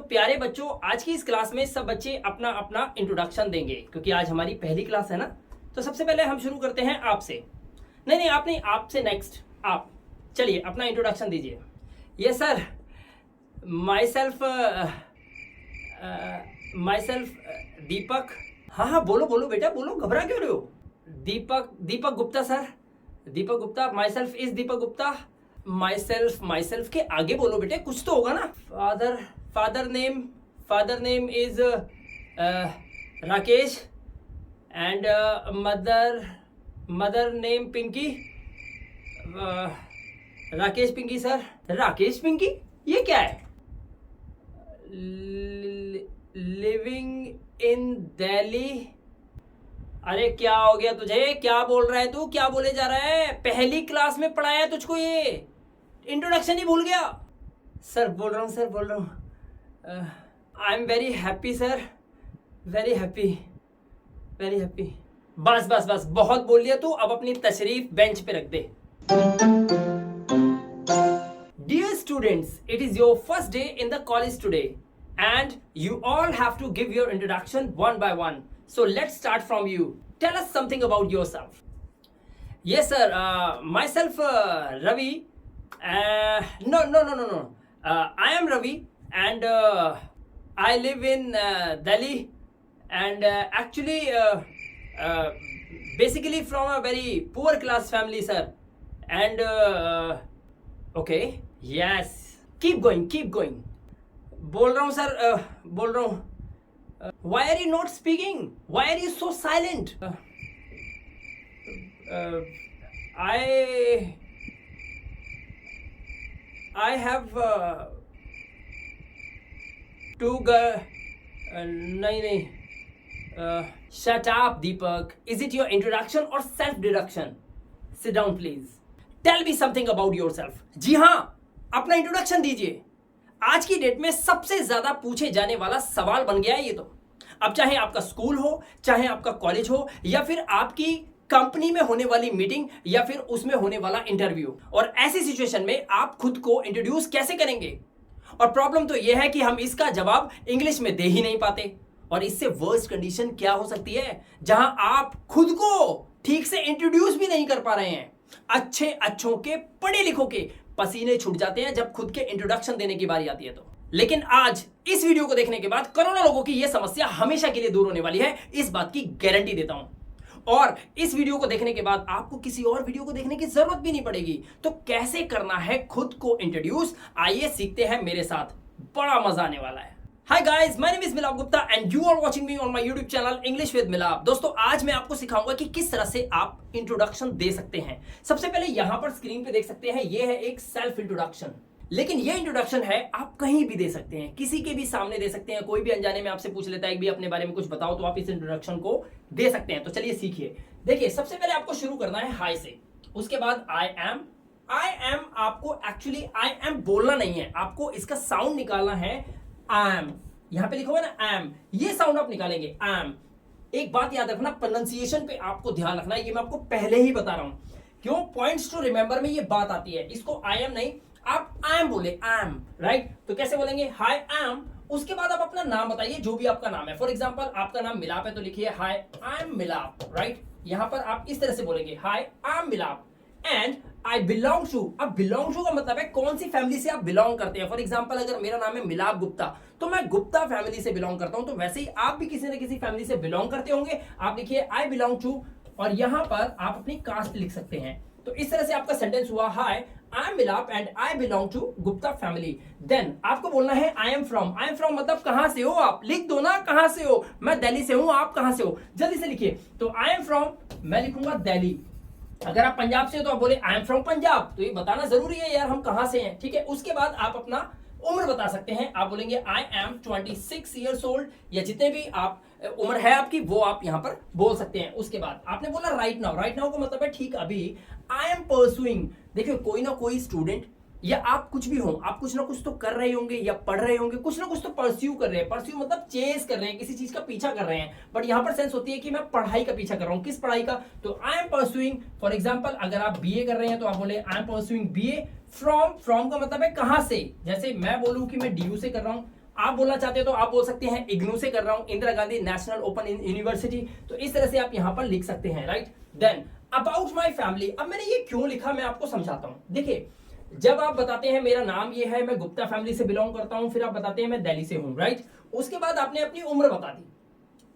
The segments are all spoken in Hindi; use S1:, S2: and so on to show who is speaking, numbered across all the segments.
S1: प्यारे बच्चों, आज की इस क्लास में सब बच्चे अपना अपना इंट्रोडक्शन देंगे क्योंकि आज हमारी पहली क्लास है ना। तो सबसे पहले हम शुरू करते हैं आपसे। नहीं, आप नहीं, आपसे नेक्स्ट आप। चलिए अपना इंट्रोडक्शन दीजिए। Yes sir, myself Deepak. हाँ, बोलो बोलो बेटा, बोलो, घबरा क्यों रहे हो। Deepak Gupta sir, Deepak Gupta. Myself is Deepak Gupta. Myself के आगे बोलो बेटे, कुछ तो होगा ना। Father name is Rakesh and mother name Pinky. Rakesh Pinky sir. Rakesh Pinky, ये क्या है। Living in Delhi. अरे क्या हो गया तुझे, क्या बोल रहा है तू, क्या बोले जा रहा है। पहली क्लास में पढ़ाया है तुझको, ये इंट्रोडक्शन ही भूल गया। सर बोल रहा हूँ I am very happy sir, very happy. बस बहुत बोल लिया तू, अब अपनी तशरीफ बेंच पे रख दे। Dear students, it is your first day in the college today and you all have to give your introduction one by one. So let's start from you. Tell us something about yourself. Yes sir, myself Ravi. No. I am Ravi and I live in Delhi and actually basically from a very poor class family sir. And okay, yes, keep going. बोल रहा हूँ सर, बोल रहा हूँ। Why are you not speaking? Why are you so silent? I have two नहीं shut up Deepak. Is it your introduction or self deduction? Sit down please. Tell me something about yourself. जी हाँ, अपना इंट्रोडक्शन दीजिए। आज की डेट में सबसे ज्यादा पूछे जाने वाला सवाल बन गया है ये तो। अब चाहे आपका स्कूल हो, चाहे आपका कॉलेज हो, या फिर आपकी कंपनी में होने वाली मीटिंग, या फिर उसमें होने वाला इंटरव्यू, और ऐसी सिचुएशन में आप खुद को इंट्रोड्यूस कैसे करेंगे। और प्रॉब्लम तो यह है कि हम इसका जवाब इंग्लिश में दे ही नहीं पाते। और इससे वर्स्ट कंडीशन क्या हो सकती है, जहां आप खुद को ठीक से इंट्रोड्यूस भी नहीं कर पा रहे हैं। अच्छों के, पढ़े लिखों के पसीने छूट जाते हैं जब खुद के इंट्रोडक्शन देने की बारी आती है तो। लेकिन आज इस वीडियो को देखने के बाद करोड़ों लोगों की यह समस्या हमेशा के लिए दूर होने वाली है, इस बात की गारंटी देता हूं। और इस वीडियो को देखने के बाद आपको किसी और वीडियो को देखने की जरूरत भी नहीं पड़ेगी। तो कैसे करना है खुद को इंट्रोड्यूस, आइए सीखते हैं मेरे साथ, बड़ा मजा आने वाला है। Hi guys, my name is मिलाप Gupta and you are watching me on my YouTube channel English with मिलाप। दोस्तों, आज मैं आपको सिखाऊंगा कि किस तरह से आप इंट्रोडक्शन दे सकते हैं। सबसे पहले यहां पर स्क्रीन पे देख सकते हैं, ये है एक सेल्फ इंट्रोडक्शन। लेकिन ये इंट्रोडक्शन है, आप कहीं भी दे सकते हैं, किसी के भी सामने दे सकते हैं। कोई भी अनजाने में आपसे पूछ लेता है कि भी अपने बारे में कुछ बताओ, तो आप इस इंट्रोडक्शन को दे सकते हैं। तो चलिए सीखिए। देखिए, सबसे पहले आपको शुरू करना है हाई से, उसके बाद आई एम। आपको एक्चुअली आई एम बोलना नहीं है, आपको इसका साउंड निकालना है। आई एम, यहां पे लिखा हुआ ना एम, ये साउंड आप निकालेंगे एम। एक बात याद रखना, प्रोनाउंसिएशन पे आपको ध्यान रखना है, ये मैं आपको पहले ही बता रहा हूं। क्यों, पॉइंट्स टू रिमेंबर में ये बात आती है। इसको आई एम नहीं, आप आई एम बोले, आई एम, राइट। तो कैसे बोलेंगे, हाय आई एम। उसके बाद आप अपना नाम बताइए, जो भी आपका नाम है। फॉर एग्जाम्पल आपका नाम मिलाप है, तो लिखिए हाय आई एम मिलाप, राइट। यहां पर आप इस तरह से बोलेंगे, हाय I am Milap and I belong to. अब बिलोंग टू का मतलब है कौन सी फैमिली से आप बिलोंग करते हैं। फॉर एग्जांपल अगर मेरा नाम है मिलाप गुप्ता, तो मैं गुप्ता फैमिली से बिलोंग करता हूं। तो वैसे ही आप भी किसी न किसी फैमिली से बिलोंग करते होंगे। आप लिखिए आई बिलोंग टू, और यहां पर आप अपनी कास्ट लिख सकते हैं। तो इस तरह से आपका सेंटेंस हुआ, hi I am Milap and I belong to Gupta family. Then आपको बोलना है I am from. I am from मतलब कहां से हो, आप लिख दो ना, कहां से हो। मैं दिल्ली से हूं, आप कहां से हो, जल्दी से लिखिए। तो आई एम फ्रॉम, मैं लिखूंगा दिल्ली। अगर आप पंजाब से हो तो आप बोले आई एम फ्रॉम पंजाब। तो ये बताना जरूरी है यार, हम कहां से हैं, ठीक है। उसके बाद आप अपना उम्र बता सकते हैं। आप बोलेंगे आई एम 26 ईयर्स ओल्ड, या जितने भी आप उम्र है आपकी वो आप यहां पर बोल सकते हैं। उसके बाद आपने बोला राइट नाउ। राइट नाउ का मतलब है ठीक अभी। आई एम परसुइंग, देखिए कोई ना कोई स्टूडेंट या आप कुछ भी हो, आप कुछ ना कुछ तो कर रहे होंगे या पढ़ रहे होंगे, कुछ ना कुछ तो परस्यू कर रहे हैं। परस्यू मतलब चेस कर रहे हैं, किसी चीज का पीछा कर रहे हैं। बट यहां पर सेंस होती है कि मैं पढ़ाई का पीछा कर रहा हूं। किस पढ़ाई का, तो I am pursuing. For example अगर आप बीए कर रहे हैं तो आप बोले I am pursuing BA from. From का मतलब है कहां से। जैसे मैं बोलूं कि मैं डीयू से कर रहा हूं, आप बोलना चाहते हो तो आप बोल सकते हैं इग्नू से कर रहा हूं, Indira Gandhi national open university, तो इस तरह से आप यहां पर लिख सकते हैं, right. Then about my family, अब मैंने ये क्यों लिखा मैं आपको समझाता हूं। देखिए जब आप बताते हैं मेरा नाम ये है, मैं गुप्ता फैमिली से बिलोंग करता हूं, फिर आप बताते हैं मैं दिल्ली से हूं, राइट। उसके बाद आपने अपनी उम्र बता दी,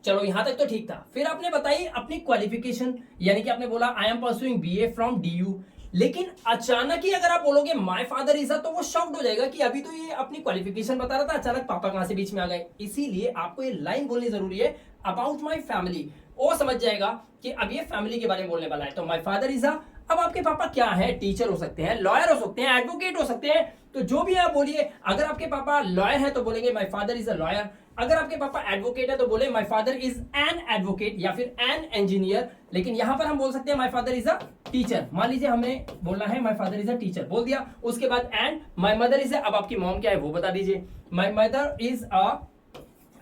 S1: चलो यहां तक तो ठीक था। फिर आपने बताई अपनी क्वालिफिकेशन, यानी कि आपने बोला I am pursuing BA from DU. लेकिन अचानक ही अगर आप बोलोगे माय फादर इज अ, तो वो शॉक्ड हो जाएगा कि अभी तो ये अपनी क्वालिफिकेशन बता रहा था, अचानक पापा कहां से बीच में आ गए। इसीलिए आपको ये लाइन बोलनी जरूरी है, अबाउट माय फैमिली। वो समझ जाएगा कि अब ये फैमिली के बारे में बोलने वाला है। तो माय फादर इज अ, अब आपके पापा क्या है, टीचर हो सकते हैं, लॉयर हो सकते हैं, एडवोकेट हो सकते हैं, तो जो भी आप बोलिए। अगर आपके पापा लॉयर है तो बोलेंगे my father is a lawyer, अगर आपके पापा एडवोकेट है तो बोले my father is an advocate या फिर एन इंजीनियर। लेकिन यहां पर हम बोल सकते हैं my father is a teacher. मान लीजिए हमने बोलना है my father is a teacher, बोल दिया। उसके बाद and my mother is a, अब आपकी मॉम क्या है वो बता दीजिए। माय मदर इज अ,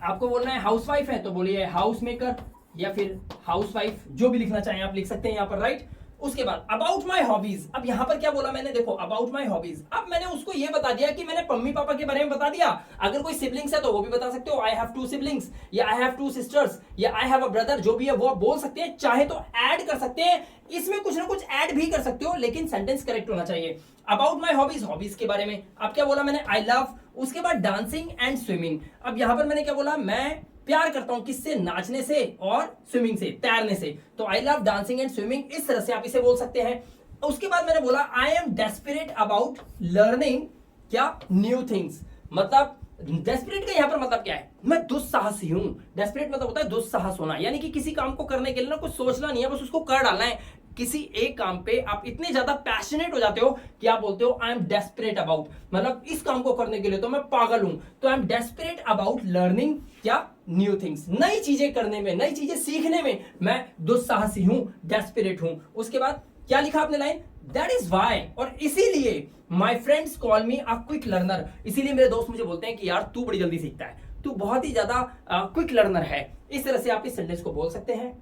S1: आपको बोलना है हाउसवाइफ है तो बोलिए हाउस मेकर या फिर हाउसवाइफ, जो भी लिखना चाहें आप लिख सकते हैं यहां पर, राइट। उसके बाद अबाउट माई हॉबीज, अब यहां पर क्या बोला मैंने, देखो अबाउट माई हॉबीज। अब मैंने उसको ये बता दिया कि मैंने मम्मी पापा के बारे में बता दिया। अगर कोई सिबलिंग्स है तो वो भी बता सकते हो, आई हैव 2 सिबलिंग्स या आई हैव 2 सिस्टर्स या आई हैव अ ब्रदर, जो भी है वो आप बोल सकते हैं। चाहे तो ऐड कर सकते हैं, इसमें कुछ ना कुछ ऐड भी कर सकते हो, लेकिन सेंटेंस करेक्ट होना चाहिए। अबाउट माई हॉबीज, हॉबीज के बारे में। अब क्या बोला मैंने, आई लव, उसके बाद डांसिंग एंड स्विमिंग। अब यहां पर मैंने क्या बोला, मैं प्यार करता हूं किससे, नाचने से और स्विमिंग से, तैरने से। तो I love dancing and swimming, इस तरह से आप इसे बोल सकते हैं। उसके बाद मैंने बोला I am desperate about learning क्या, न्यू थिंग्स। मतलब डेस्परेट का यहां पर मतलब क्या है, मैं दुस्साहसी हूं। डेस्परेट मतलब होता है दुस्साहस होना, यानी कि किसी काम को करने के लिए ना कुछ सोचना नहीं है, बस उसको कर डालना है। किसी एक काम पे आप इतने ज्यादा पैशनेट हो जाते हो कि आप बोलते हो आई एम डेस्परेट अबाउट, मतलब इस काम को करने के लिए तो मैं पागल हूं। तो I am desperate about learning क्या, न्यू थिंग्स, नई चीजें करने में, नई चीजें सीखने में मैं दुस्साहसी हूं, डेस्परेट हूं। उसके बाद क्या लिखा आपने लाइन, दैट इज वाई, और इसीलिए my friends call me a quick learner. इसीलिए मेरे दोस्त मुझे बोलते हैं कि यार तू बड़ी जल्दी सीखता है, तू बहुत ही ज्यादा क्विक लर्नर है। इस तरह से आप इस सेंटेंस को बोल सकते हैं।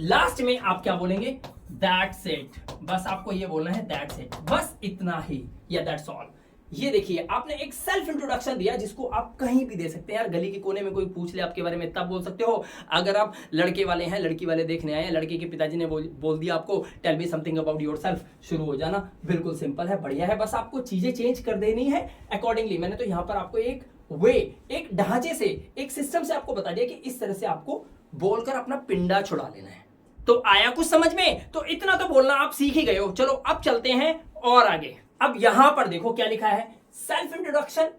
S1: लास्ट में आप क्या बोलेंगे, दैट्स इट, बस आपको ये बोलना है दैट्स इट, बस इतना ही, या दैट्स ऑल। ये देखिए आपने एक सेल्फ इंट्रोडक्शन दिया जिसको आप कहीं भी दे सकते हैं। यार गली के कोने में कोई पूछ ले आपके बारे में तब बोल सकते हो। अगर आप लड़के वाले हैं, लड़की वाले देखने आए हैं, लड़के के पिताजी ने बोल दिया आपको tell me something about yourself, शुरू हो जाना। बिल्कुल सिंपल है, बढ़िया है, बस आपको चीजें चेंज कर देनी है अकॉर्डिंगली। मैंने तो यहां पर आपको एक वे, एक ढांचे से, एक सिस्टम से आपको बता दिया कि इस तरह से आपको बोलकर अपना पिंडा छुड़ा लेना है। तो आया कुछ समझ में, तो इतना तो बोलना आप सीख ही गए हो। चलो अब चलते हैं और आगे। अब यहां पर देखो क्या लिखा है, self introduction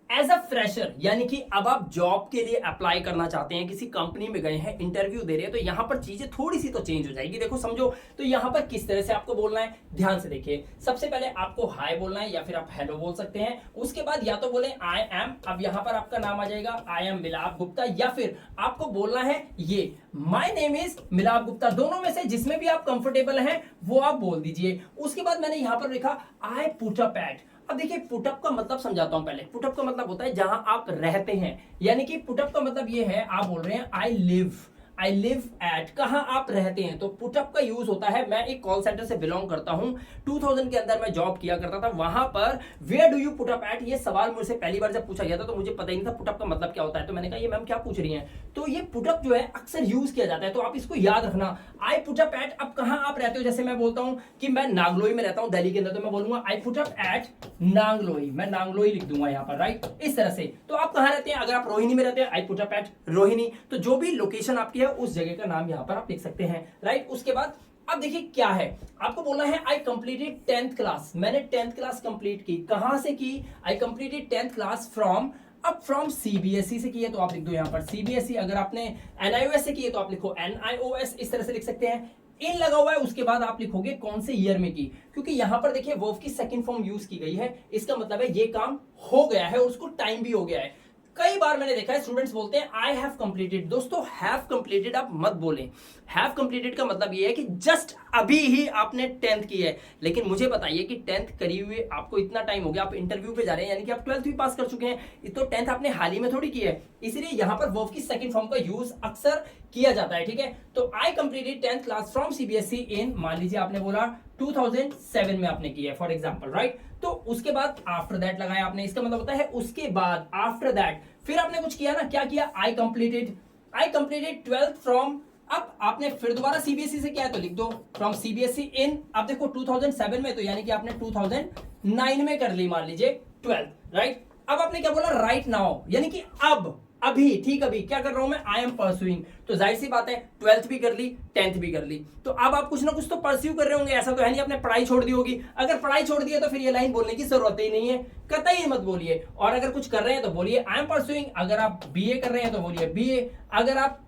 S1: as a fresher, यानी कि अब आप जॉब के लिए अप्लाई करना चाहते हैं, किसी कंपनी में गए हैं, इंटरव्यू दे रहे हैं, तो यहां पर चीजें थोड़ी सी तो चेंज हो जाएगी। देखो समझो, तो यहां पर किस तरह से आपको बोलना है, ध्यान से देखिए। सबसे पहले आपको हाय बोलना है या फिर आप हेलो बोल सकते हैं। उसके बाद या तो बोले आई एम, अब यहां पर आपका नाम आ जाएगा आई एम मिलाप गुप्ता, या फिर आपको बोलना है ये माय नेम इज मिलाप गुप्ता। दोनों में से जिसमें भी आप कंफर्टेबल हैं वो आप बोल दीजिए। उसके बाद मैंने यहां पर लिखा आई पुट अप एट। अब देखिए पुटअप का मतलब समझाता हूं पहले। पुटअप का मतलब होता है जहां आप रहते हैं, यानी कि पुटअप का मतलब ये है, आप बोल रहे हैं आई लिव एट, कहां आप रहते हैं। तो पुटअप का यूज होता है, मैं एक कॉल सेंटर से बिलोंग करता हूं, 2000 के अंदर मैं जॉब किया करता था, वहां पर where do you put up at, ये सवाल मुझसे पहली बार जब पूछा गया था तो मुझे पता ही नहीं था पुटअप का मतलब क्या होता है। तो मैंने कहा ये मैम क्या पूछ रही हैं। तो ये पुटअप जो है अक्सर यूज किया जाता है, तो आप इसको याद रखना, आई पुट अप एट। अब कहां आप रहते हो, जैसे मैं बोलता हूं कि मैं नांगलोई में रहता हूं दिल्ली के अंदर, तो मैं बोलूंगा I put up eight Nangloi, मैं नांगलोई लिख दूंगा यहां पर, राइट, इस तरह से। तो आप कहां रहते हैं, अगर आप रोहिणी में रहते हैं I put up eight Rohini, तो जो भी लोकेशन आपकी है उस जगह का नाम यहां पर आप लिख सकते हैं, राइट। उसके बाद अब देखिए क्या है, आपको बोलना है आई कंप्लीटेड 10th क्लास, मैंने 10th क्लास कंप्लीट की, कहां से की, आई कंप्लीटेड 10th क्लास फ्रॉम, अब फ्रॉम सीबीएसई से की है तो आप लिख दो यहां पर सीबीएसई, अगर आपने एनआईओएस से की है तो आप लिखो एनआईओएस, इस तरह से लिख सकते हैं। इन लगा हुआ है, उसके बाद आप लिखोगे कौन से ईयर में की, क्योंकि यहां पर देखिए वर्ब की सेकंड फॉर्म यूज की गई है, इसका मतलब है ये काम हो गया है और उसको टाइम भी हो गया है। कई बार मैंने देखा है स्टूडेंट्स बोलते हैं आई हैव कंप्लीटेड। दोस्तों हैव कंप्लीटेड आप मत बोलें, हैव कंप्लीटेड का मतलब ये है कि जस्ट अभी ही आपने 10th की है। लेकिन मुझे बताइए कि 10th करी हुए आपको इतना टाइम हो गया, आप इंटरव्यू पे जा रहे हैं, यानी कि आप 12th भी पास कर चुके हैं, तो 10th आपने हाल ही में थोड़ी की है, इसलिए यहां पर वर्ब की सेकंड फॉर्म का यूज अक्सर किया जाता है, ठीक है। तो I completed 10th class from CBSE in, मान लीजिए आपने बोला 2007 में आपने की है फॉर एग्जांपल, राइट। तो उसके बाद आफ्टर दैट लगाया आपने, इसका मतलब होता है उसके बाद, आफ्टर दैट। फिर आपने कुछ किया ना, क्या किया, आई कंप्लीटेड 12th फ्रॉम, अब आपने फिर दोबारा सीबीएसई से क्या है तो लिख दो फ्रॉम सीबीएसई इन, अब देखो 2007 में, तो यानी कि आपने 2009 में कर ली मान लीजिए 12th, राइट। अब आपने क्या बोला, राइट नाउ, यानी कि अब, अभी, ठीक, अभी क्या कर रहा हूं मैं, आई एम परस्यूइंग। तो जाहिर सी बात है 12th भी कर ली, 10th भी कर ली, तो अब आप कुछ ना कुछ तो परस्यू कर रहे होंगे, ऐसा तो है नहीं आपने पढ़ाई छोड़ दी होगी। अगर पढ़ाई छोड़ दी है तो फिर ये लाइन बोलने की जरूरत ही नहीं है, कतई मत बोलिए। और अगर कुछ कर रहे हैं तो बोलिए आई एम परस्यूइंग, अगर आप बीए कर रहे हैं तो बोलिए बीए, अगर आप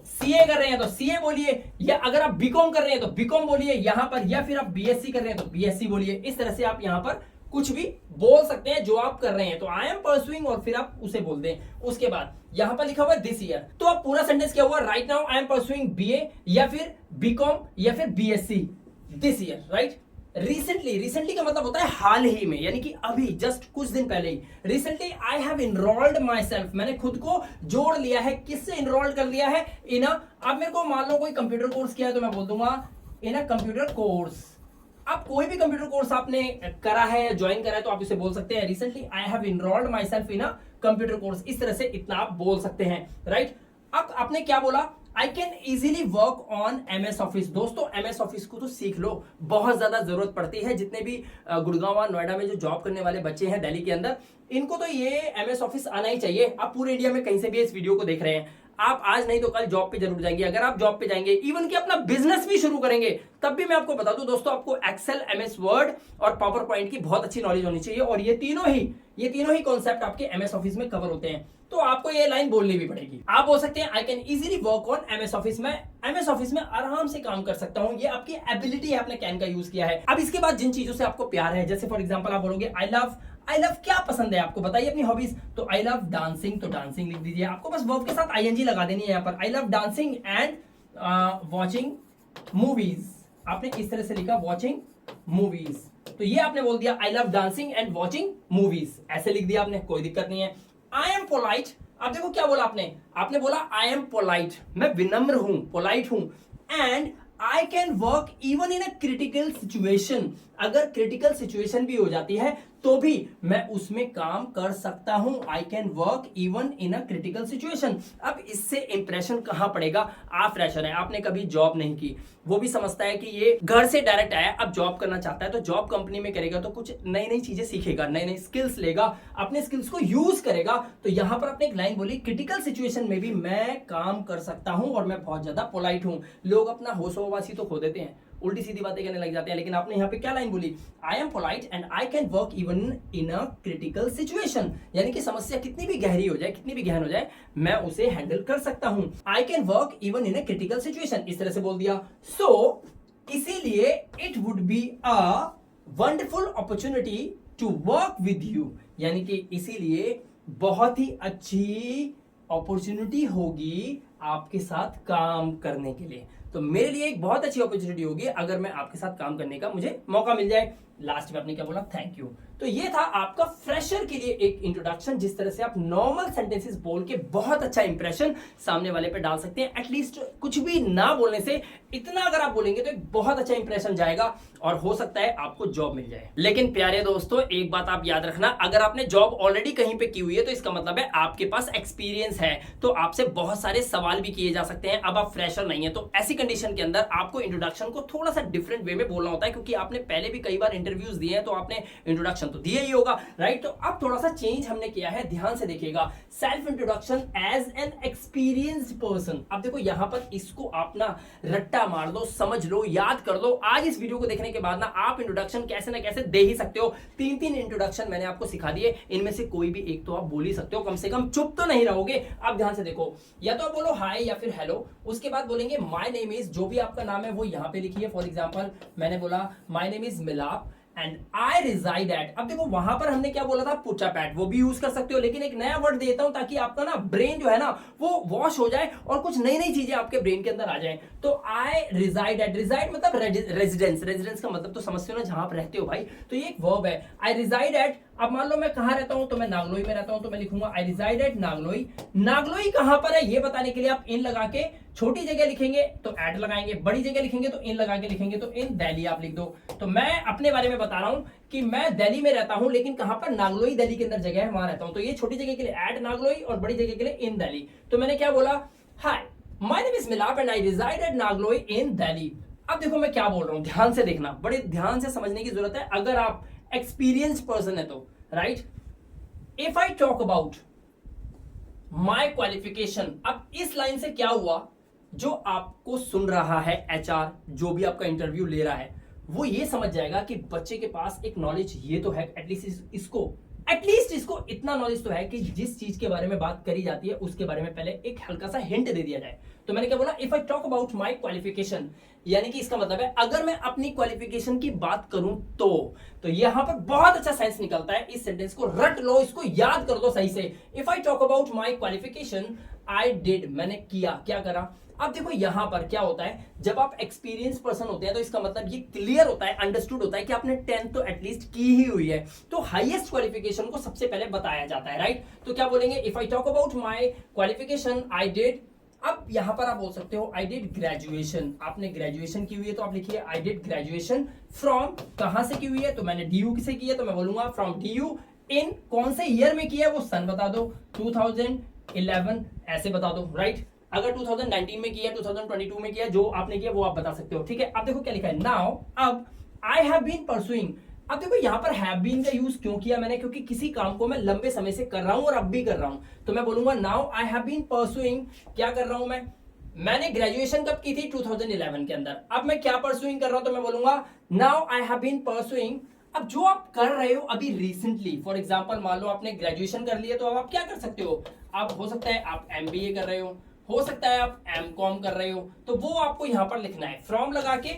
S1: सीए कर रहे हैं तो सीए बोलिए, या अगर आप बीकॉम कर रहे हैं तो बीकॉम बोलिए यहां पर, या फिर आप बीएससी कर रहे हैं तो बीएससी बोलिए। इस तरह से आप यहां पर कुछ भी बोल सकते हैं जो आप कर रहे हैं। तो आई एम परस्यूइंग और फिर आप उसे बोल दें। उसके बाद यहां पर लिखा हुआ है दिस ईयर, तो अब पूरा सेंटेंस क्या हुआ, right now I M pursuing BA या फिर बीकॉम या फिर BSc this year, right. Recently का मतलब होता है हाल ही में, यानी कि अभी जस्ट कुछ दिन पहले ही। Recently I have enrolled myself, मैंने खुद को जोड़ लिया है, किससे इनरोल्ड कर लिया है, इन अ, अब मेरे को मान लो कोई कंप्यूटर कोर्स किया है तो मैं बोल दूंगा इन अ कंप्यूटर कोर्स। अब कोई भी कंप्यूटर कोर्स आपने करा है, ज्वाइन करा है, तो आप इसे बोल सकते हैं recently I have enrolled my self in a computer course. इस तरह से इतना आप बोल सकते हैं, राइट। अब आपने क्या बोला, I can easily work on MS office. दोस्तों एमएस ऑफिस को तो सीख लो, बहुत ज्यादा जरूरत पड़ती है। जितने भी गुड़गांव नोएडा में जो जॉब करने वाले बच्चे हैं दिल्ली के अंदर, इनको तो ये एमएस ऑफिस आना ही चाहिए। आप पूरे इंडिया में कहीं से भी इस वीडियो को देख रहे हैं, आप आज नहीं तो कल जॉब पे जरूर जाएंगे। अगर आप जॉब पे जाएंगे, इवन कि अपना बिजनेस भी शुरू करेंगे, तब भी मैं आपको बता दूं दोस्तों, आपको एक्सेल, एमएस वर्ड और पावर पॉइंट की बहुत अच्छी नॉलेज होनी चाहिए। और ये तीनों ही कॉन्सेप्ट आपके एमएस ऑफिस में कवर होते हैं। तो आपको ये लाइन बोलनी भी पड़ेगी। आप बोल सकते हैं I can easily work on MS office में, एमएस ऑफिस में आराम से काम कर सकता हूं। ये आपकी एबिलिटी है, आपने कैन का यूज किया है। अब इसके बाद जिन चीजों से आपको प्यार है, जैसे फॉर एग्जांपल आप बोलोगे आई लव क्या पसंद है आपको, बताइए अपनी हॉबीज। तो आई लव डांसिंग, तो डांसिंग लिख दीजिए। आपको बस वर्ब के साथ आईएनजी लगा देनी है यहाँ पर। I love dancing and watching movies, आपने इस तरह से लिखा वॉचिंग मूवीज, तो ये आपने बोल दिया I love dancing and watching movies, ऐसे लिख दिया आपने, कोई दिक्कत नहीं है। आई एम पोलाइट, आप देखो क्या बोला आपने बोला आई एम पोलाइट, मैं विनम्र हूं, पोलाइट हूं। And I can work even in a critical situation, अगर क्रिटिकल सिचुएशन भी हो जाती है तो भी मैं उसमें काम कर सकता हूं। I can work even in a critical situation. अब इससे इंप्रेशन कहां पड़ेगा, आप फ्रेशर है, आपने कभी जॉब नहीं की, वो भी समझता है कि ये घर से डायरेक्ट आया, अब जॉब करना चाहता है, तो जॉब कंपनी में करेगा तो कुछ नई नई चीजें सीखेगा, नई नई स्किल्स लेगा, अपने स्किल्स को यूज करेगा। तो यहां पर आपने एक लाइन बोली, क्रिटिकल सिचुएशन में भी मैं काम कर सकता हूं और मैं बहुत ज्यादा पोलाइट हूं। लोग अपना होशोवासी तो खो देते हैं, उल्टी सीधी बातें करने लग जाते हैं, लेकिन आपने यहाँ पे क्या लाइन बोली, I am polite and I can work even in a critical situation, यानी कि समस्या कितनी भी गहरी हो जाए, कितनी भी गहन हो जाए, मैं उसे हैंडल कर सकता हूं। I can work even in a critical situation, इस तरह से बोल दिया। सो इसीलिए it would be a wonderful opportunity to work with you, यानी कि इसीलिए बहुत ही अच्छी अपॉर्चुनिटी होगी आपके साथ काम करने के लिए। तो मेरे लिए एक बहुत अच्छी अपॉर्चुनिटी होगी अगर मैं आपके साथ काम करने का मुझे मौका मिल जाए। लास्ट में आपने क्या बोला, थैंक यू। तो ये था आपका फ्रेशर के लिए एक इंट्रोडक्शन, जिस तरह से आप नॉर्मल सेंटेंसेस बोल के बहुत अच्छा इंप्रेशन सामने वाले पे डाल सकते हैं। एटलीस्ट कुछ भी ना बोलने से इतना अगर आप बोलेंगे तो एक बहुत अच्छा इंप्रेशन जाएगा और हो सकता है आपको जॉब मिल जाए। लेकिन प्यारे दोस्तों एक बात आप याद रखना, अगर आपने जॉब ऑलरेडी कहीं पे की हुई है तो इसका मतलब है आपके पास एक्सपीरियंस है, तो आपसे बहुत सारे सवाल भी किए जा सकते हैं। अब आप फ्रेशर नहीं है, तो ऐसी कंडीशन के अंदर आपको इंट्रोडक्शन को थोड़ा सा डिफरेंट वे में बोलना होता है, क्योंकि आपने पहले भी कई बार इंटरव्यूज दिए हैं तो आपने इंट्रोडक्शन तो दिया ही होगा, राइट। तो अब थोड़ा सा चेंज हमने किया है, ध्यान से देखिएगा। Self introduction as an experienced person. अब देखो यहां पर इसको आप ना रट्टा मार दो, समझ लो, याद कर लो। आज इस वीडियो को देखने के बाद ना आप इंट्रोडक्शन कैसे ना कैसे दे ही सकते हो। 3 इंट्रोडक्शन मैंने आपको सिखा दिए, इनमें से कोई भी एक तो आप बोल ही सकते हो, कम से कम चुप तो नहीं रहोगे। अब ध्यान से देखो, या तो आप बोलो हाय या फिर हेलो, उसके बाद बोलेंगे माय नेम इज, जो भी आपका नाम है वो यहां पे लिखिए। फॉर एग्जांपल मैंने बोला my name is Milap and I reside eight. अब देखो वहां पर हमने क्या बोला था, पुचापैट, वो भी यूज कर सकते हो, लेकिन एक नया वर्ड देता हूं ताकि आपका ना ब्रेन जो है ना वो वॉश हो जाए और कुछ नई नई चीजें आपके ब्रेन के अंदर आ जाए। तो आई रिजाइड एट, रिजाइड मतलब रेजिडेंस, रेजिडेंस का मतलब तो समझते हो ना, जहां पर रहते हो भाई, तो ये एक वर्ब है। आई रिजाइड एट, अब मान लो मैं कहां रहता हूं, तो मैं नागलोई में रहता हूं, तो मैं लिखूंगा आई रिजाइड एट नागलोई। नागलोई कहां पर है ये बताने के लिए आप इन लगा के छोटी जगह लिखेंगे तो एट लगाएंगे, बड़ी जगह लिखेंगे तो इन लगा के लिखेंगे, तो इन दिल्ली आप लिख दो। तो मैं अपने बारे में बता रहा हूं कि मैं दिल्ली में रहता हूं, लेकिन कहां पर, नागलोई दिल्ली के अंदर जगह है, वहां रहता हूं। तो ये छोटी जगह के लिए एट नागलोई और बड़ी जगह के लिए इन दिल्ली। तो मैंने क्या बोला, hi my name is Milap and I reside at Nangloi in Delhi. अब देखो मैं क्या बोल रहा हूं, ध्यान से देखना, बड़े ध्यान से समझने की जरूरत है अगर आप एक्सपीरियंस पर्सन है तो, right. If I talk about my qualification, अब इस लाइन से क्या हुआ, जो आपको सुन रहा है एचआर, जो भी आपका इंटरव्यू ले रहा है, वो ये समझ जाएगा कि बच्चे के पास एक नॉलेज ये तो है, एटलीस्ट इसको इतना नॉलेज तो है कि जिस चीज के बारे में बात करी जाती है उसके बारे में पहले एक हल्का सा हिंट दे दिया जाए। तो मैंने क्या बोला, if I talk about my qualification, यानी कि इसका मतलब है अगर मैं अपनी क्वालिफिकेशन की बात करूं तो यहां पर बहुत अच्छा सेंस निकलता है। इस सेंटेंस को रट लो, इसको याद कर दो सही से। If I talk about my qualification I did, मैंने किया, क्या करा। अब देखो यहां पर क्या होता है, जब आप एक्सपीरियंस पर्सन होते हैं तो इसका मतलब ये क्लियर होता है, अंडरस्टूड होता है कि आपने 10th तो एटलीस्ट की ही हुई है, तो हाईएस्ट क्वालिफिकेशन को सबसे पहले बताया जाता है, राइट। तो क्या बोलेंगे, if I talk about my qualification I did. अब यहां पर आप बोल सकते हो आई डिड ग्रेजुएशन, आपने ग्रेजुएशन की हुई है तो आप लिखिए आई डिड ग्रेजुएशन फ्रॉम, कहां से की हुई है, तो मैंने डीयू से की है तो मैं बोलूंगा फ्रॉम डीयू। इन कौन से ईयर में किया है वो सन बता दो, 2011 ऐसे बता दो, राइट। अगर 2019 में किया, 2022 में किया, जो आपने किया वो आप बता सकते हो, ठीक है। अब देखो क्या लिखा है, नाउ, अब आई हैव बीन परसुइंग। अब देखो यहां पर हैव बीन का यूज क्यों किया मैंने, क्योंकि किसी काम को मैं लंबे समय से कर रहा हूं और अब भी कर रहा हूं, तो मैं बोलूंगा now I have been pursuing, क्या कर रहा हूं मैंने ग्रेजुएशन कब की थी, 2011 के अंदर। अब मैं क्या परसुइंग कर रहा हूं, तो मैं बोलूंगा now I have been pursuing. अब जो आप कर रहे हो अभी रिसेंटली, फॉर एग्जांपल मान लो आपने ग्रेजुएशन कर लिया, तो अब आप क्या कर सकते हो, आप हो सकता है आप एमबीए कर रहे हो सकता है आप एमकॉम कर रहे हो, तो वो आपको यहां पर लिखना है, फ्रॉम लगा के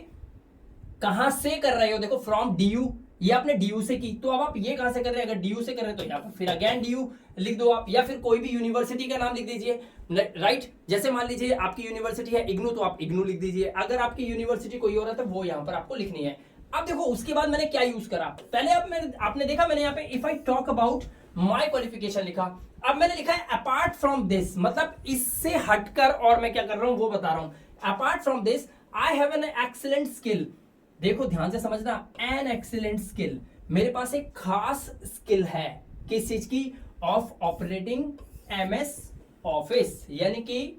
S1: कहां से कर रहे हो। देखो फ्रॉम डीयू, ये आपने डीयू से की, तो अब आप ये कहां से कर रहे हैं, अगर डीयू से कर रहे हैं तो यहां पर फिर अगेन डीयू लिख दो आप, या फिर कोई भी यूनिवर्सिटी का नाम लिख दीजिए, राइट। जैसे मान लीजिए आपकी यूनिवर्सिटी है इग्नू, तो आप इग्नू लिख दीजिए। अगर आपकी यूनिवर्सिटी कोई और है तो वो यहां पर आपको लिखनी है। अब देखो उसके बाद मैंने क्या यूज करा, पहले अब आपने देखा मैंने यहाँ पे if I talk about my qualification लिखा, अब मैंने लिखा है अपार्ट फ्रॉम दिस, मतलब इससे हटकर और मैं क्या कर रहा हूं वो बता रहा हूं। Apart from this I have an excellent skill, देखो ध्यान से समझना, एन एक्सीलेंट स्किल, मेरे पास एक खास स्किल है, किस चीज की, ऑफ ऑपरेटिंग एमएस ऑफिस, यानी कि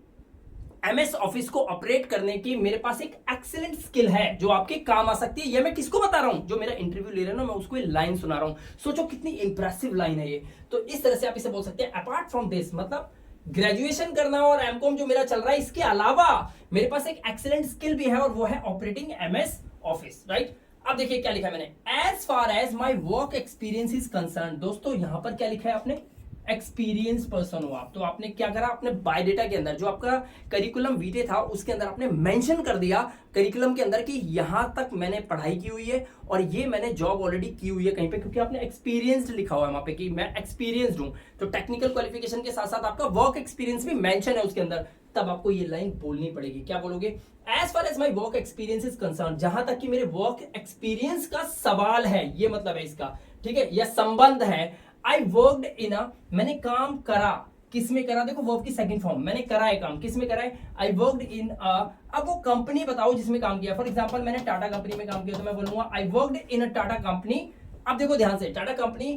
S1: एमएस ऑफिस को ऑपरेट करने की मेरे पास एक एक्सीलेंट स्किल है जो आपके काम आ सकती है। ये मैं किसको बता रहा हूं, जो मेरा इंटरव्यू ले रहा है ना, मैं उसको ये लाइन सुना रहा हूं। सोचो कितनी इंप्रेसिव लाइन है ये। तो इस तरह से आप इसे बोल सकते हैं, अपार्ट फ्रॉम दिस, मतलब ग्रेजुएशन करना और एमकॉम जो मेरा चल रहा है, इसके अलावा मेरे पास एक एक्सीलेंट स्किल भी है और वो है ऑपरेटिंग एमएस ऑफिस, राइट। अब देखिए क्या लिखा है मैंने, as far as my work experience is concern. दोस्तों यहां पर क्या लिखा है आपने, एक्सपीरियंस पर्सन हो आप, तो आपने क्या करा, अपने बायोडेटा के अंदर जो आपका करिकुलम वीटे था उसके अंदर आपने मेंशन कर दिया करिकुलम के अंदर कि यहां तक मैंने पढ़ाई की हुई है और ये मैंने जॉब ऑलरेडी की हुई है कहीं पे, क्योंकि आपने एक्सपीरियंस्ड लिखा हुआ है वहां पे कि मैं एक्सपीरियंस्ड हूं। तो टेक्निकल क्वालिफिकेशन के साथ साथ आपका वर्क एक्सपीरियंस भी मेंशन है उसके अंदर, तब आपको ये लाइन बोलनी पड़ेगी। क्या बोलोगे, as far as my work experience is concern, जहां तक कि मेरे वर्क एक्सपीरियंस का सवाल है, ये मतलब है इसका, ठीक है, या संबंध है। आई वर्कड इन अ, मैंने काम करा, किस में करा, देखो वर्ब की सेकंड फॉर्म, मैंने करा है काम, किस में करा है, आई वर्कड इन अ। अब वो कंपनी बताओ जिसमें काम किया, फॉर एग्जांपल मैंने टाटा कंपनी में काम किया, तो मैं बोलूंगा I worked in a Tata company. अब देखो ध्यान से, टाटा कंपनी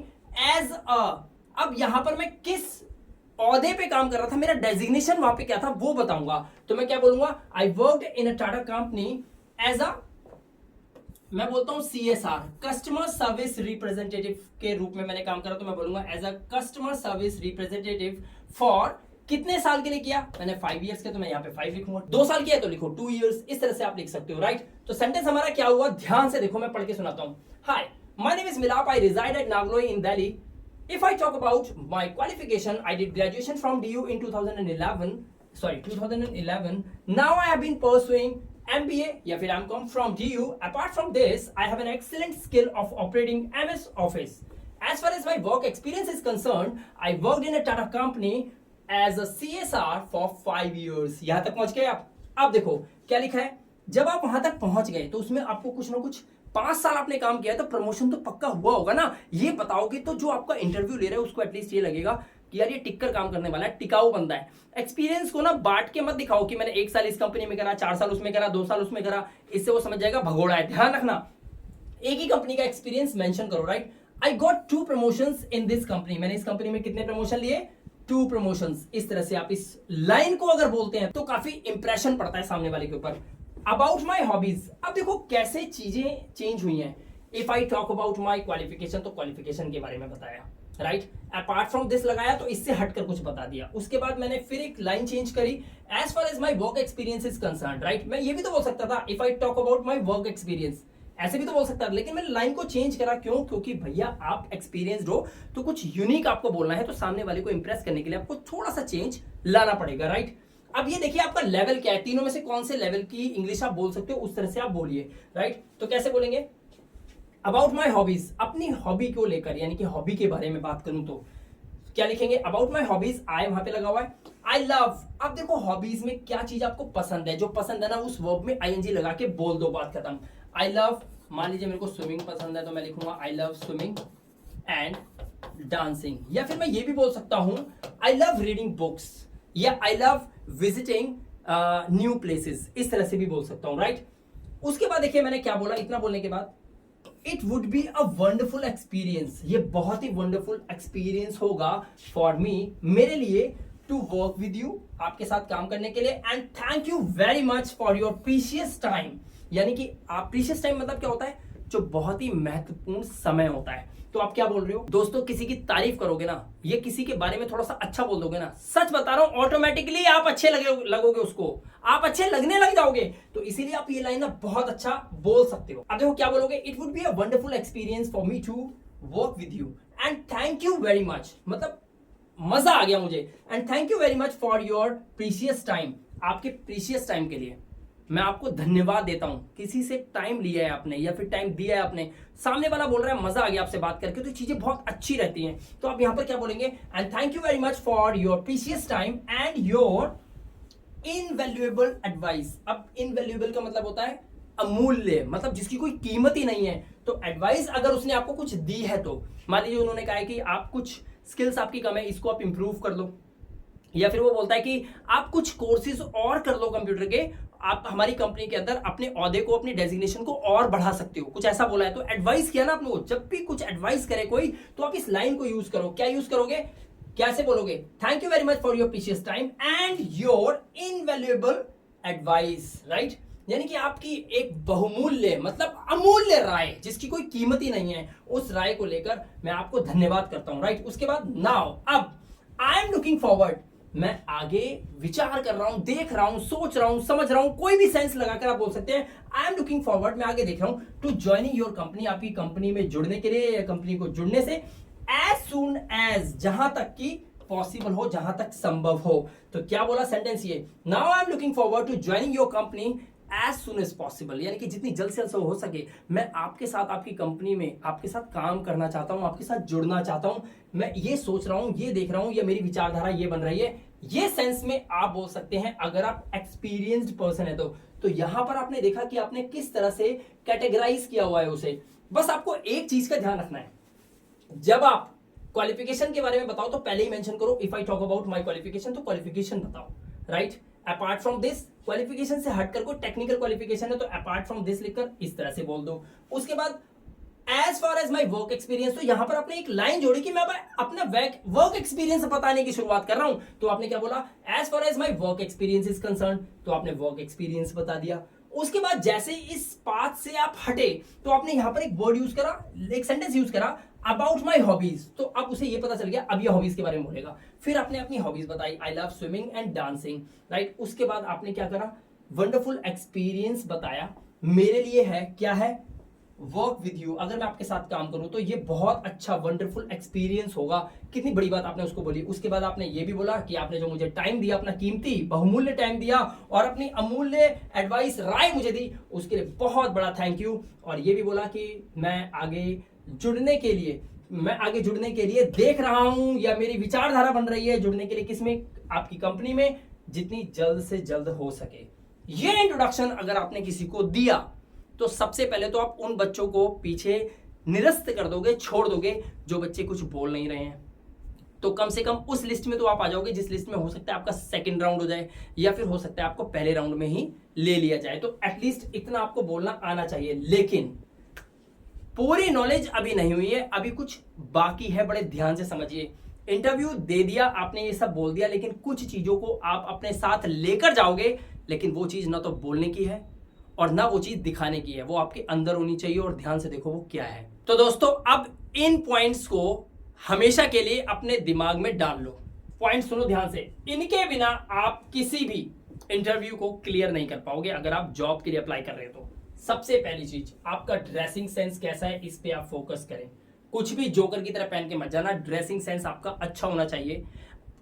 S1: एज अ, अब यहां पर मैं किस औहदे पे काम कर रहा था, मेरा डेजिग्नेशन वहां पे क्या था वो बताऊंगा, तो मैं क्या बोलूंगा, I worked in a Tata company as a, मैं बोलता हूं CSR, कस्टमर सर्विस रिप्रेजेंटेटिव के रूप में मैंने काम करा, तो मैं बोलूंगा as a customer service representative for, कितने साल के लिए किया मैंने, 5 इयर्स के, तो मैं यहाँ पे 5 लिखूंगा, 2 साल किया तो लिखो 2 इयर्स, इस तरह से आप लिख सकते हो, राइट। तो सेंटेंस हमारा क्या हुआ, ध्यान से देखो, मैं पढ़ के सुनाता हूं। हाय my name is Milap, I reside at Nangloi in Delhi. If I talk about my qualification, I did graduation from DU in 2011. Now I have been pursuing MBA या फिर MCOM from DU. Apart from this, I have an excellent skill of operating MS Office. As far as my work experience is concerned, I worked in a Tata company as a CSR for 5 years. यहाँ तक पहुंच गए आप। अब देखो क्या लिखा है, जब आप वहां तक पहुंच गए तो उसमें आपको कुछ ना कुछ 5 साल आपने काम किया तो प्रमोशन तो पक्का हुआ होगा ना, ये बताओगे तो जो आपका इंटरव्यू ले रहा है उसको एटलीस्ट ये लगेगा कि यार ये टिक कर काम करने वाला है, टिकाऊ बंदा है। एक्सपीरियंस को ना बांट के मत दिखाओ कि मैंने 1 साल इस कंपनी में करा, 4 साल उसमें करा, 2 साल उसमें करा, इससे वो समझ जाएगा भगोड़ा है। ध्यान रखना, एक ही कंपनी का एक्सपीरियंस मेंशन करो, right. I got 2 promotions in this company, मैंने इस कंपनी में कितने प्रमोशन लिए, 2 प्रमोशंस। इस तरह से आप इस लाइन को अगर बोलते हैं तो काफी इंप्रेशन पड़ता है सामने वाले के ऊपर। अबाउट माई हॉबीज, अब देखो कैसे चीजें चेंज हुई हैं। If I talk about my qualification, तो क्वालिफिकेशन के बारे में बताया, राइट। अपार्ट फ्रॉम दिस लगाया तो इससे हटकर कुछ बता दिया। उसके बाद मैंने फिर एक लाइन चेंज करी, as far as my work experience is concern, right. मैं ये भी तो बोल सकता था, if I talk about my work experience, ऐसे भी तो बोल सकता था, लेकिन मैंने लाइन को चेंज करा। क्यों? क्योंकि भैया आप एक्सपीरियंस्ड हो तो कुछ यूनिक आपको बोलना है, तो सामने वाले को इंप्रेस करने के लिए आपको थोड़ा सा चेंज लाना पड़ेगा, राइट। अब ये देखिए आपका लेवल क्या है, तीनों में से कौन से लेवल की इंग्लिश आप बोल सकते हो, उस तरह से आप बोलिए, राइट। तो कैसे बोलेंगे, अबाउट माई हॉबीज, अपनी हॉबी को लेकर, यानी कि हॉबी के बारे में बात करूं तो क्या लिखेंगे, अबाउट माई हॉबीज, आई वहां पे लगा हुआ है, आई लव। अब देखो हॉबीज में क्या चीज आपको पसंद है, जो पसंद है ना उस वर्ब में आईएनजी लगा के बोल दो, बात खत्म। आई लव, मान लीजिए मेरे को स्विमिंग पसंद है तो मैं लिखूंगा I love swimming and dancing. या फिर मैं ये भी बोल सकता हूं आई लव रीडिंग बुक्स, या I love visiting new places, इस तरह से भी बोल सकता हूं, राइट। उसके बाद देखिए मैंने क्या बोला, इतना बोलने के बाद, it would be a wonderful experience, ये बहुत ही वंडरफुल एक्सपीरियंस होगा फॉर मी, मेरे लिए, टू वर्क विद यू, आपके साथ काम करने के लिए, and thank you very much for your precious time. यानी कि आप प्रीशियस टाइम मतलब क्या होता है, जो बहुत ही महत्वपूर्ण समय होता है। तो आप क्या बोल रहे हो दोस्तों, किसी की तारीफ करोगे ना, ये किसी के बारे में थोड़ा सा अच्छा बोल दोगे ना, सच बता रहा हूं ऑटोमेटिकली आप अच्छे लगोगे उसको, आप अच्छे लगने लग जाओगे। तो इसीलिए आप ये लाइन ना बहुत अच्छा बोल सकते हो। अब देखो क्या बोलोगे, it would be a wonderful experience for me to work with you and thank you very much, मतलब मजा आ गया मुझे, and thank you very much for your precious time, आपके प्रीशियस टाइम के लिए मैं आपको धन्यवाद देता हूं। किसी से टाइम लिया है आपने या फिर टाइम दिया है आपने, सामने वाला बोल रहा है मजा आ गया आपसे बात करके, तो चीजें बहुत अच्छी रहती हैं। तो आप यहां पर क्या बोलेंगे, and thank you very much for your precious time and your invaluable advice. अब इनवैल्यूएबल का मतलब होता है अमूल्य, मतलब जिसकी कोई कीमत ही नहीं है। तो एडवाइस अगर उसने आपको कुछ दी है, तो मान लीजिए उन्होंने कहा है कि आप कुछ स्किल्स आपकी कम है, इसको आप इंप्रूव कर लो, या फिर वो बोलता है कि आप कुछ कोर्सेज और कर लो कंप्यूटर के, आप हमारी कंपनी के अंदर अपने औहदे को, अपने डेजिग्नेशन को और बढ़ा सकते हो, कुछ ऐसा बोला है। तो एडवाइस किया ना आपने, वो जब भी कुछ एडवाइस करे कोई, तो आप इस लाइन को यूज करो। क्या यूज करोगे, कैसे बोलोगे, thank you very much for your precious time and your invaluable advice, right. यानी कि आपकी एक बहुमूल्य मतलब अमूल्य राय, जिसकी कोई कीमत ही नहीं है, उस राय को लेकर मैं आपको धन्यवाद करता हूं, राइट। उसके बाद नाउ, अब आई एम लुकिंग फॉरवर्ड, मैं आगे विचार कर रहा हूं, देख रहा हूं, सोच रहा हूं, समझ रहा हूं, कोई भी सेंस लगाकर आप बोल सकते हैं आई एम लुकिंग फॉरवर्ड, मैं आगे देख रहा हूं, टू ज्वाइनिंग योर कंपनी, आपकी कंपनी में जुड़ने के लिए, या कंपनी को जुड़ने से, एज सून एज, जहां तक की पॉसिबल हो, जहां तक संभव हो। तो क्या बोला सेंटेंस ये, now I am looking forward to joining your company as soon as possible, यानी कि जितनी जल्द से जल्द हो सके मैं आपके साथ, आपकी कंपनी में आपके साथ काम करना चाहता हूं, आपके साथ जुड़ना चाहता हूं, मैं ये सोच रहा हूं, ये देख रहा हूं, ये मेरी विचारधारा ये बन रही है। ये सेंस में आप बोल सकते हैं अगर आप एक्सपीरियंस्ड पर्सन है तो यहां पर आपने देखा कि आपने किस तरह से कैटेगराइज किया हुआ है उसे। बस आपको एक चीज का ध्यान रखना है, जब आप क्वालिफिकेशन के बारे में बताओ तो पहले ही मेंशन करो, if I talk about my qualification, तो क्वालिफिकेशन बताओ, right. Apart from this, qualification से हटकर कोई टेक्निकल क्वालिफिकेशन है तो अपार्ट फ्रॉम दिस लिखकर इस तरह से बोल दो। उसके बाद as far as my work experience, तो यहां पर आपने एक लाइन जोड़ी कि मैं अपना वर्क एक्सपीरियंस बताने की शुरुआत कर रहा हूं। तो आपने क्या बोला, as far as my work experience is concern, तो आपने वर्क एक्सपीरियंस बता दिया। उसके बाद जैसे इस पाथ से आप हटे तो आपने यहां पर एक वर्ड यूज करा, एक सेंटेंस यूज करा, अबाउट माई हॉबीज, तो अब उसे ये पता चल गया अब ये हॉबीज के बारे में बोलेगा। फिर आपने अपनी हॉबीज बताई, I love swimming and dancing, right. उसके बाद आपने क्या करा, वंडरफुल एक्सपीरियंस बताया, मेरे लिए है, क्या है, वर्क विद यू, अगर मैं आपके साथ काम करूं तो ये बहुत अच्छा वंडरफुल एक्सपीरियंस होगा। कितनी बड़ी बात आपने उसको बोली। उसके बाद आपने ये भी बोला कि आपने जो मुझे टाइम दिया, अपना कीमती बहुमूल्य टाइम दिया और अपनी अमूल्य एडवाइस, राय मुझे दी, उसके लिए बहुत बड़ा थैंक यू। और ये भी बोला कि मैं आगे जुड़ने के लिए देख रहा हूं, या मेरी विचारधारा बन रही है जुड़ने के लिए, किसमें, आपकी कंपनी में, जितनी जल्द से जल्द हो सके। ये इंट्रोडक्शन अगर आपने किसी को दिया तो सबसे पहले तो आप उन बच्चों को पीछे निरस्त कर दोगे, छोड़ दोगे जो बच्चे कुछ बोल नहीं रहे हैं। तो कम से कम उस लिस्ट में तो आप आ जाओगे जिस लिस्ट में हो सकता है आपका सेकंड राउंड हो जाए, या फिर हो सकता है आपको पहले राउंड में ही ले लिया जाए। तो एटलीस्ट इतना आपको बोलना आना चाहिए। लेकिन पूरी नॉलेज अभी नहीं हुई है, अभी कुछ बाकी है, बड़े ध्यान से समझिए। इंटरव्यू दे दिया आपने, ये सब बोल दिया, लेकिन कुछ चीजों को आप अपने साथ लेकर जाओगे, लेकिन वो चीज ना तो बोलने की है और ना वो चीज दिखाने की है, वो आपके अंदर होनी चाहिए। और ध्यान से देखो वो क्या है। तो दोस्तों अब इन पॉइंट्स को हमेशा के लिए अपने दिमाग में डाल लो। पॉइंट सुनो ध्यान से, इनके बिना आप किसी भी इंटरव्यू को क्लियर नहीं कर पाओगे अगर आप जॉब के लिए अप्लाई कर रहे हो। तो सबसे पहली चीज, आपका ड्रेसिंग सेंस कैसा है, इस पे आप फोकस करें। कुछ भी जोकर की तरह पहन के मत जाना, ड्रेसिंग सेंस आपका अच्छा होना चाहिए।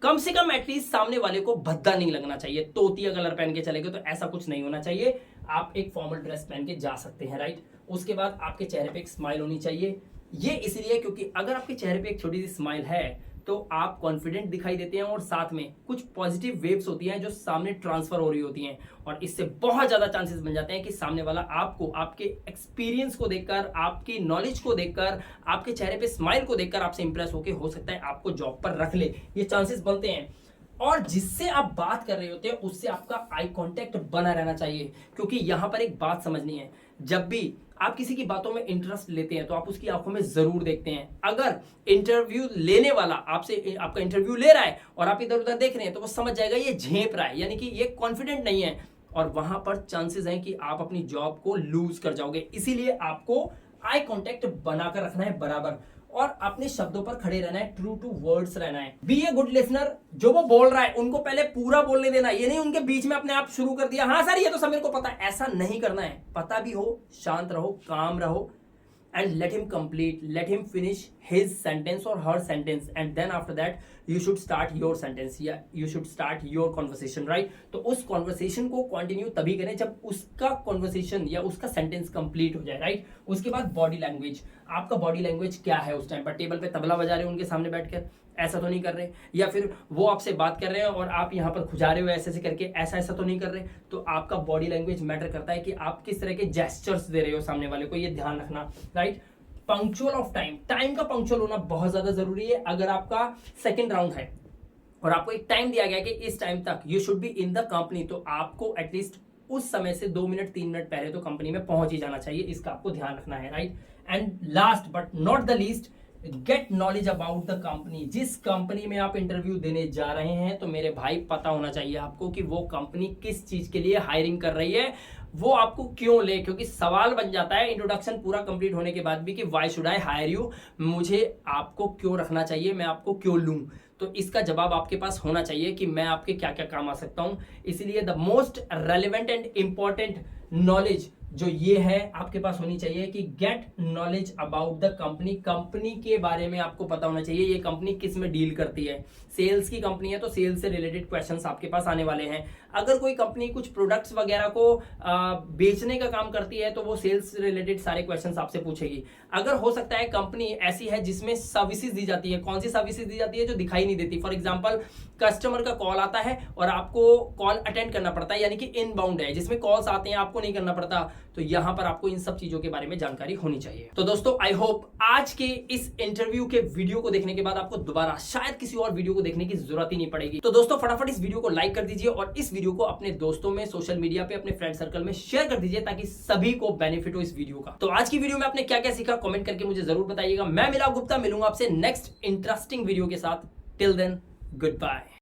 S1: कम से कम एटलीस्ट सामने वाले को भद्दा नहीं लगना चाहिए। तोतिया कलर पहन के चलेंगे तो ऐसा कुछ नहीं होना चाहिए। आप एक फॉर्मल ड्रेस पहन के जा सकते हैं, राइट। उसके बाद आपके चेहरे पे एक स्माइल होनी चाहिए। ये इसलिए क्योंकि अगर आपके चेहरे पे एक छोटी सी स्माइल है तो आप कॉन्फिडेंट दिखाई देते हैं, और साथ में कुछ पॉजिटिव वेव्स होती हैं जो सामने ट्रांसफर हो रही होती हैं, और इससे बहुत ज्यादा चांसेस बन जाते हैं कि सामने वाला आपको आपके एक्सपीरियंस को देखकर, आपकी नॉलेज को देखकर, आपके चेहरे पे स्माइल को देखकर आपसे इंप्रेस होकर हो सकता है आपको जॉब पर रख ले। ये चांसेस बनते हैं। और जिससे आप बात कर रहे होते हैं उससे आपका आई कांटेक्ट बना रहना चाहिए, क्योंकि यहां पर एक बात समझनी है। जब भी आप किसी की बातों में इंटरेस्ट लेते हैं तो आप उसकी आंखों में जरूर देखते हैं। अगर इंटरव्यू लेने वाला आपसे आपका इंटरव्यू ले रहा है और आप इधर उधर देख रहे हैं तो वो समझ जाएगा ये झेप रहा है, यानी कि ये कॉन्फिडेंट नहीं है, और वहां पर चांसेस हैं कि आप अपनी जॉब को लूज कर जाओगे। इसीलिए आपको आई कांटेक्ट बनाकर रखना है बराबर, और अपने शब्दों पर खड़े रहना है, ट्रू टू वर्ड्स रहना है। Be a good listener. जो वो बोल रहा है उनको पहले पूरा बोलने देना, ये नहीं उनके बीच में अपने आप शुरू कर दिया, हाँ सर ये तो सब मेरे को पता है, ऐसा नहीं करना है। पता भी हो, शांत रहो, काम रहो, and let him complete, let him finish his sentence or her sentence, and then after that you should start your sentence, या you should start your conversation, right। तो उस conversation को continue तभी करें जब उसका conversation या उसका sentence complete हो जाए, right। उसके बाद body language, आपका body language क्या है उस टाइम पर। टेबल पे तबला बजा रहे हो उनके सामने बैठकर, ऐसा तो नहीं कर रहे, या फिर वो आपसे बात कर रहे हैं और आप यहाँ पर खुजा रहे हो ऐसे ऐसे करके, ऐसा ऐसा तो नहीं कर रहे। तो आपका बॉडी लैंग्वेज मैटर करता है कि आप किस तरह के जेस्चर्स दे रहे हो सामने वाले को, ये ध्यान रखना, right. Punctual of time, time का पंक्चुअल होना बहुत ज्यादा जरूरी है। अगर आपका सेकंड राउंड है और आपको एक टाइम दिया गया कि इस टाइम तक you should be in the company, तो आपको एटलीस्ट उस समय से 2 मिनट 3 मिनट पहले तो कंपनी में पहुंच ही जाना चाहिए। इसका आपको ध्यान रखना है, right. And last but not the least, get knowledge about the company. जिस कंपनी में आप इंटरव्यू देने जा रहे हैं तो मेरे भाई पता होना चाहिए आपको कि वो कंपनी किस चीज के लिए हायरिंग कर रही है, वो आपको क्यों ले। क्योंकि सवाल बन जाता है इंट्रोडक्शन पूरा कंप्लीट होने के बाद भी कि why should I hire you, मुझे आपको क्यों रखना चाहिए, मैं आपको क्यों लूं। तो इसका जवाब आपके पास होना चाहिए कि मैं आपके क्या क्या काम आ सकता हूं। इसलिए the most relevant and important knowledge जो ये है आपके पास होनी चाहिए कि get knowledge about the company. Company के बारे में आपको पता होना चाहिए ये कंपनी किस में डील करती है। सेल्स की कंपनी है तो सेल्स से रिलेटेड क्वेश्चंस आपके पास आने वाले हैं। अगर कोई कंपनी कुछ प्रोडक्ट्स वगैरह को बेचने का काम करती है तो वो सेल्स से रिलेटेड सारे क्वेश्चंस आपसे पूछेगी। अगर हो सकता है कंपनी ऐसी है जिसमें सर्विसेज दी जाती है, कौन सी सर्विसेज दी जाती है जो दिखाई नहीं देती। फॉर एग्जाम्पल कस्टमर का कॉल आता है और आपको कॉल अटेंड करना पड़ता है, यानी कि इनबाउंड है जिसमें कॉल्स आते हैं आपको नहीं करना पड़ता। तो यहां पर आपको इन सब चीजों के बारे में जानकारी होनी चाहिए। तो दोस्तों आई होप आज के इस इंटरव्यू के वीडियो को देखने के बाद आपको दोबारा शायद किसी और वीडियो को देखने की जरूरत ही नहीं पड़ेगी। तो दोस्तों फटाफट इस वीडियो को लाइक कर दीजिए और इस वीडियो को अपने दोस्तों में, सोशल मीडिया पे, अपने फ्रेंड सर्कल में शेयर कर दीजिए ताकि सभी को बेनिफिट हो इस वीडियो का। तो आज की वीडियो में आपने क्या क्या सीखा कमेंट करके मुझे जरूर बताइएगा। मैं मिलाप गुप्ता मिलूंगा आपसे नेक्स्ट इंटरेस्टिंग वीडियो के साथ। Till then good bye.